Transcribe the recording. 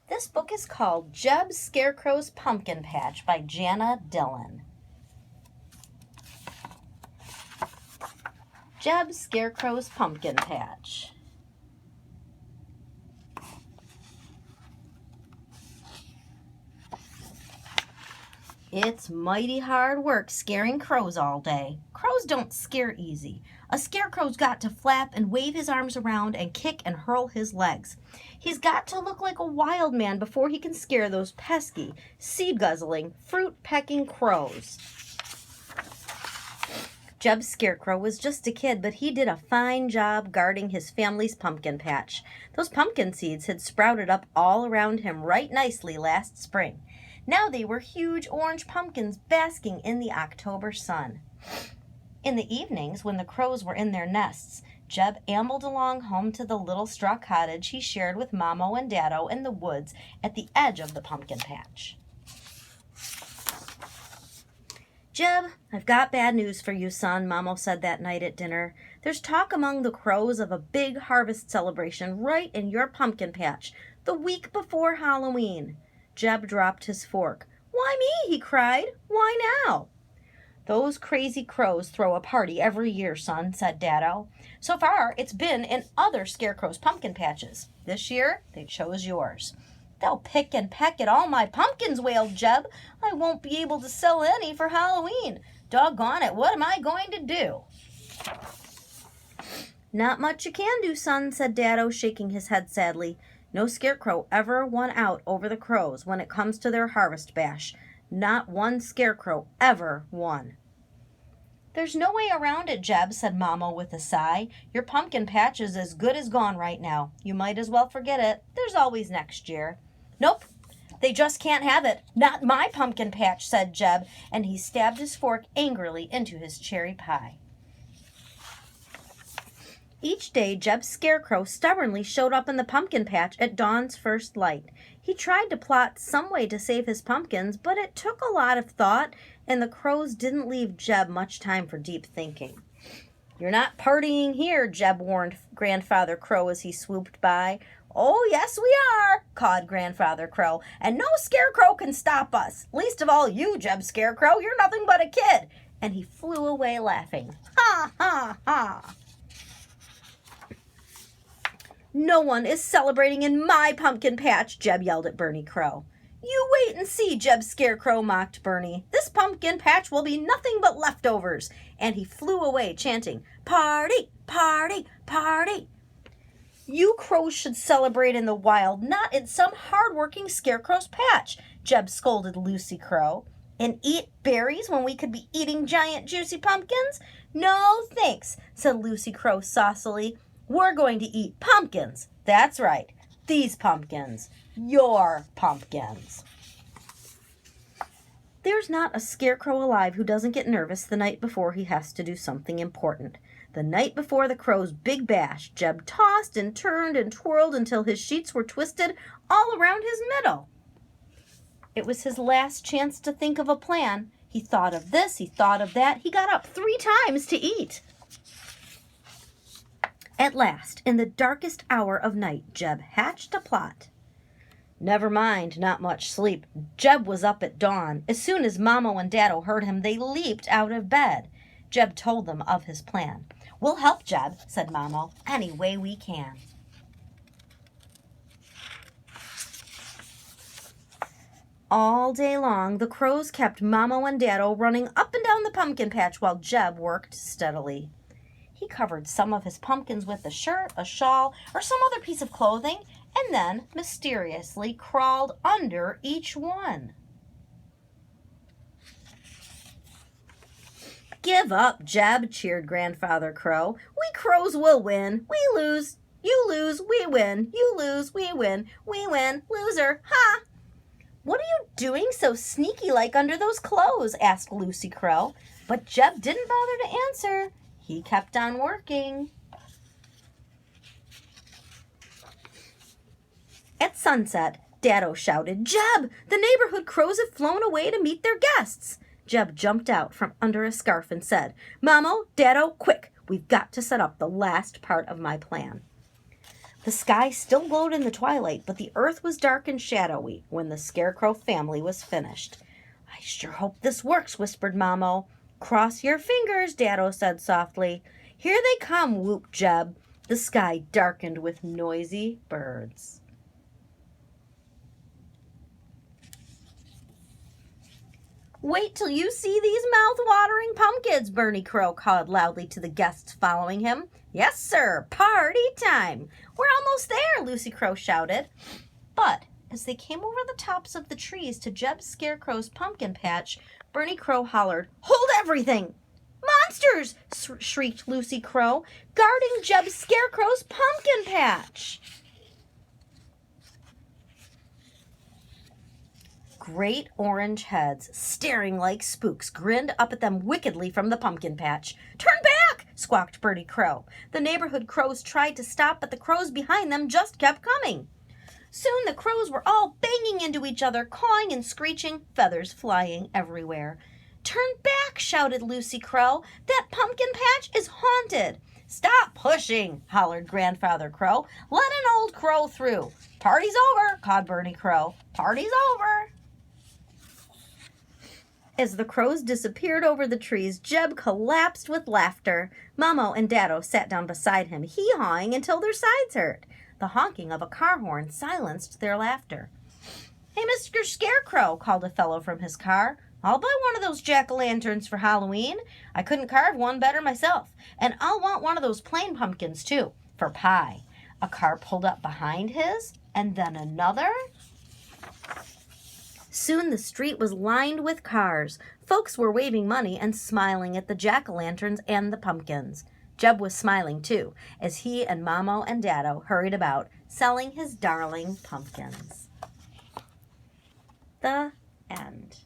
This book is called Jeb Scarecrow's Pumpkin Patch by Jana Dillon. Jeb Scarecrow's Pumpkin Patch. It's mighty hard work scaring crows all day. Crows don't scare easy. A scarecrow's got to flap and wave his arms around and kick and hurl his legs. He's got to look like a wild man before he can scare those pesky, seed-guzzling, fruit-pecking crows. Jeb Scarecrow was just a kid, but he did a fine job guarding his family's pumpkin patch. Those pumpkin seeds had sprouted up all around him right nicely last spring. Now they were huge orange pumpkins basking in the October sun. In the evenings, when the crows were in their nests, Jeb ambled along home to the little straw cottage he shared with Mommo and Daddo in the woods at the edge of the pumpkin patch. "Jeb, I've got bad news for you, son," Mommo said that night at dinner. "There's talk among the crows of a big harvest celebration right in your pumpkin patch, the week before Halloween." Jeb dropped his fork. "Why me?" he cried. "Why now?" "Those crazy crows throw a party every year, son," said Daddo. "So far, it's been in other scarecrows' pumpkin patches. This year, they chose yours." "They'll pick and peck at all my pumpkins," wailed Jeb. "I won't be able to sell any for Halloween. Doggone it, what am I going to do?" "Not much you can do, son," said Daddo, shaking his head sadly. "No scarecrow ever won out over the crows when it comes to their harvest bash. Not one scarecrow ever won." "There's no way around it, Jeb," said Mommo with a sigh. "Your pumpkin patch is as good as gone right now. You might as well forget it. There's always next year." "Nope, they just can't have it. Not my pumpkin patch," said Jeb, and he stabbed his fork angrily into his cherry pie. Each day, Jeb Scarecrow stubbornly showed up in the pumpkin patch at dawn's first light. He tried to plot some way to save his pumpkins, but it took a lot of thought, and the crows didn't leave Jeb much time for deep thinking. "You're not partying here," Jeb warned Grandfather Crow as he swooped by. "Oh, yes, we are," cawed Grandfather Crow, "and no scarecrow can stop us. Least of all you, Jeb Scarecrow. You're nothing but a kid." And he flew away laughing. "Ha, ha, ha." "No one is celebrating in my pumpkin patch," Jeb yelled at Bernie Crow. "You wait and see, Jeb Scarecrow," mocked Bernie. "This pumpkin patch will be nothing but leftovers." And he flew away chanting, "Party, party, party." "You crows should celebrate in the wild, not in some hard-working scarecrow's patch," Jeb scolded Lucy Crow. "And eat berries when we could be eating giant juicy pumpkins? No, thanks," said Lucy Crow saucily. "We're going to eat pumpkins. That's right. These pumpkins. Your pumpkins." There's not a scarecrow alive who doesn't get nervous the night before he has to do something important. The night before the crow's big bash, Jeb tossed and turned and twirled until his sheets were twisted all around his middle. It was his last chance to think of a plan. He thought of this, he thought of that. He got up 3 times to eat. At last, in the darkest hour of night, Jeb hatched a plot. Never mind, not much sleep. Jeb was up at dawn. As soon as Mommo and Daddo heard him, they leaped out of bed. Jeb told them of his plan. "We'll help Jeb," said Mommo, "any way we can." All day long, the crows kept Mommo and Daddo running up and down the pumpkin patch while Jeb worked steadily. He covered some of his pumpkins with a shirt, a shawl, or some other piece of clothing, and then mysteriously crawled under each one. "Give up, Jeb," cheered Grandfather Crow. "We crows will win. We lose. You lose. We win. You lose. We win. We win. Loser. Ha!" "What are you doing so sneaky-like under those clothes?" asked Lucy Crow. But Jeb didn't bother to answer. He kept on working. At sunset, Daddo shouted, "Jeb, the neighborhood crows have flown away to meet their guests." Jeb jumped out from under a scarf and said, "Mommo, Daddo, quick, we've got to set up the last part of my plan." The sky still glowed in the twilight, but the earth was dark and shadowy when the Scarecrow family was finished. I sure hope this works, whispered Mamo. Cross your fingers, Daddo said softly. Here they come, whooped Jeb. The sky darkened with noisy birds. Wait till you see these mouth-watering pumpkins, Bernie Crow called loudly to the guests following him. Yes, sir, party time. We're almost there, Lucy Crow shouted. But as they came over the tops of the trees to Jeb Scarecrow's pumpkin patch, Bernie Crow hollered, Hold everything! Monsters! Shrieked Lucy Crow, guarding Jeb Scarecrow's pumpkin patch. Great orange heads, staring like spooks, grinned up at them wickedly from the pumpkin patch. Turn back! Squawked Bertie Crow. The neighborhood crows tried to stop, but the crows behind them just kept coming. Soon the crows were all banging into each other, cawing and screeching, feathers flying everywhere. Turn back! Shouted Lucy Crow. That pumpkin patch is haunted. Stop pushing! Hollered Grandfather Crow. Let an old crow through. Party's over! Cawed Bertie Crow. Party's over! As the crows disappeared over the trees, Jeb collapsed with laughter. Mamo and Daddo sat down beside him, hee-hawing until their sides hurt. The honking of a car horn silenced their laughter. Hey, Mr. Scarecrow, called a fellow from his car. I'll buy one of those jack-o'-lanterns for Halloween. I couldn't carve one better myself. And I'll want one of those plain pumpkins, too, for pie. A car pulled up behind his, and then another. Soon the street was lined with cars. Folks were waving money and smiling at the jack-o'-lanterns and the pumpkins. Jeb was smiling, too, as he and Mamo and Daddo hurried about, selling his darling pumpkins. The end.